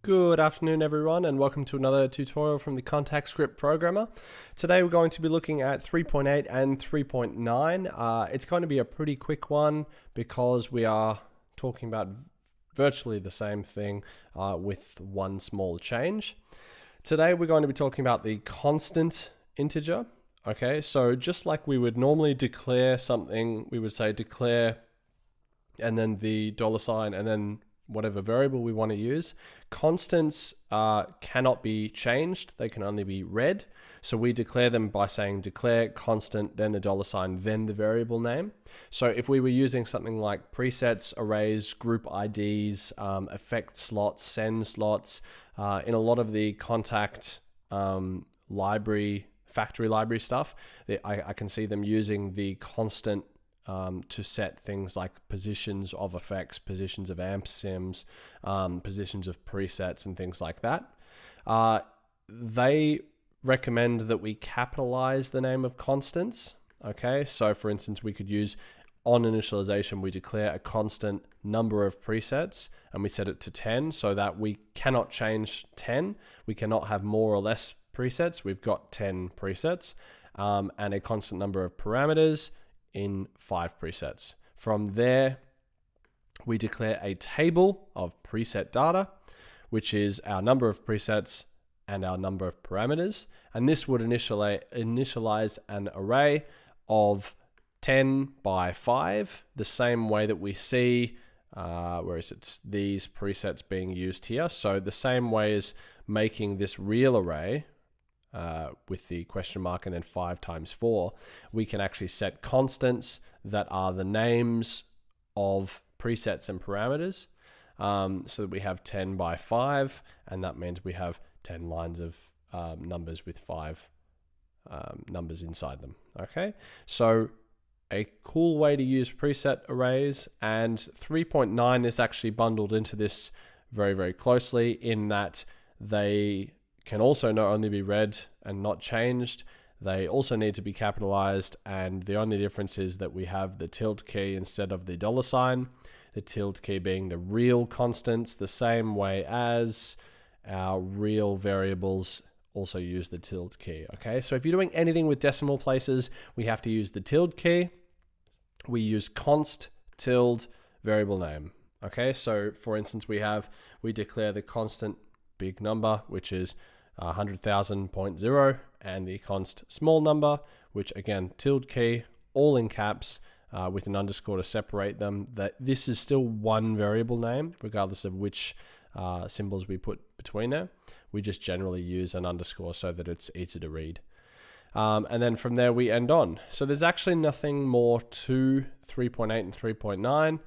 Good afternoon everyone, and welcome to another tutorial from the Kontakt Script programmer. Today we're going to be looking at 3.8 and 3.9. It's going to be a pretty quick one because we are talking about virtually the same thing with one small change. Today we're going to be talking about the constant integer. Okay, so just like we would normally declare something, we would say declare and then the $sign and then whatever variable we want to use. Constants cannot be changed. They can only be read. So we declare them by saying declare constant, then the $sign, then the variable name. So if we were using something like presets, arrays, group IDs, effect slots, send slots, in a lot of the Kontakt library, factory library stuff, I can see them using the constant to set things like positions of effects, positions of amp sims, positions of presets and things like that. They recommend that we capitalize the name of constants. Okay, so for instance, we could use on initialization, we declare a constant number of presets and we set it to 10 so that we cannot change 10. We cannot have more or less presets. We've got 10 presets and a constant number of parameters in 5 presets. From there, we declare a table of preset data, which is our number of presets and our number of parameters. And this would initialize an array of 10 by 5, the same way that we see, where is it, these presets being used here. So the same way as making this real array, with the question mark and then 5 times 4, we can actually set constants that are the names of presets and parameters, so that we have 10 by 5, and that means we have 10 lines of numbers with 5 numbers inside them. Okay, so a cool way to use preset arrays, and 3.9 is actually bundled into this very, very closely in that they can also not only be read and not changed, they also need to be capitalized, and the only difference is that we have the tilde key instead of the $sign, the tilde key being the real constants, the same way as our real variables also use the tilde key. Okay, so if you're doing anything with decimal places, we have to use the tilde key. We use const tilde variable name. Okay, so for instance, we declare the constant big number, which is 100,000.0, and the const small number, which again, tilde key, all in caps, with an underscore to separate them. That this is still one variable name, regardless of which symbols we put between there. We just generally use an underscore so that it's easy to read. And then from there we end on. So there's actually nothing more to 3.8 and 3.9.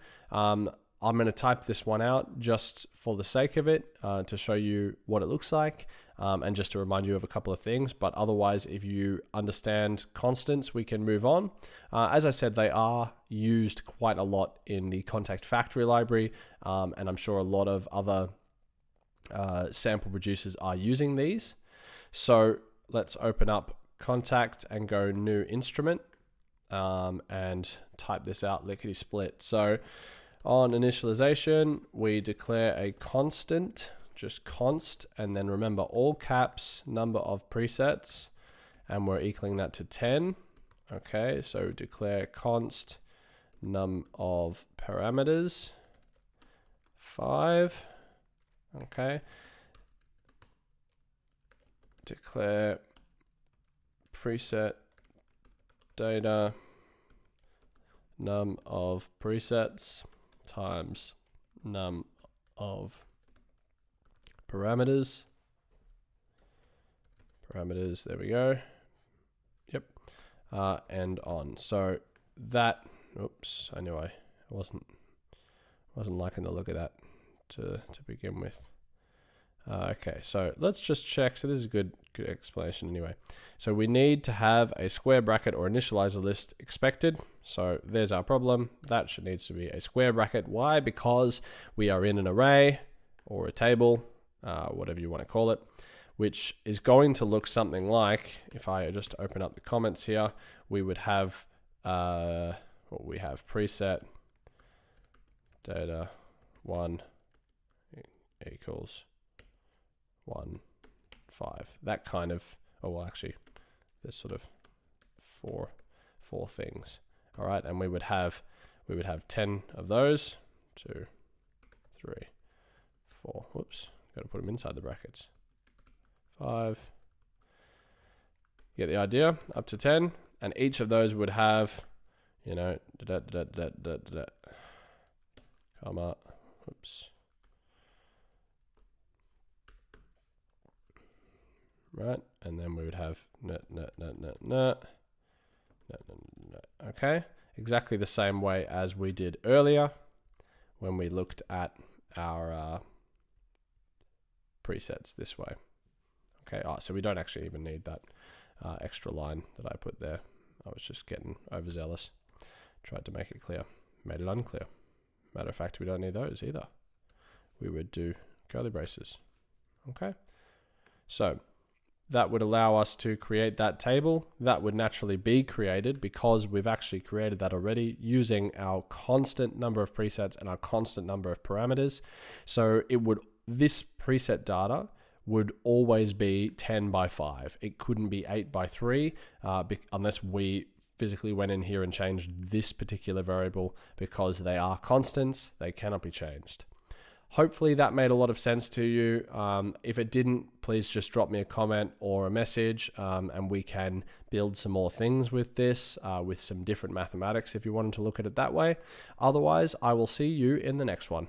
I'm going to type this one out just for the sake of it, to show you what it looks like, and just to remind you of a couple of things. But otherwise, if you understand constants, we can move on. As I said, they are used quite a lot in the Kontakt factory library, and I'm sure a lot of other sample producers are using these. So let's open up Kontakt and go new instrument, and type this out lickety split. So on initialization, we declare a constant, just const, and then remember all caps, number of presets, and we're equaling that to 10. Okay, so declare const num of parameters, 5. Okay, declare preset data num of presets times num of parameters. There we go. Yep. And on. So that, oops, I knew I wasn't liking the look of that to begin with. Okay, so let's just check. So this is a good explanation anyway. So we need to have a square bracket or initializer list expected. So there's our problem. That needs to be a square bracket. Why? Because we are in an array or a table, whatever you want to call it, which is going to look something like, if I just open up the comments here, we would have, we have preset data 1 equals 1, 5. That kind of, oh, well, actually, there's sort of four things. All right, and we would have 10 of those. 2, 3, 4. Whoops, got to put them inside the brackets. 5. You get the idea? Up to 10, and each of those would have, you know, comma. Whoops. Right, and then we would have okay, exactly the same way as we did earlier when we looked at our presets this way. Okay, so we don't actually even need that extra line that I put there. I was just getting overzealous. Tried to make it clear, made it unclear. Matter of fact, we don't need those either. We would do curly braces. Okay, so that would allow us to create that table. That would naturally be created because we've actually created that already using our constant number of presets and our constant number of parameters. So this preset data would always be 10 by 5. It couldn't be 8 by 3 unless we physically went in here and changed this particular variable, because they are constants, they cannot be changed. Hopefully that made a lot of sense to you. If it didn't, please just drop me a comment or a message, and we can build some more things with this, with some different mathematics if you wanted to look at it that way. Otherwise, I will see you in the next one.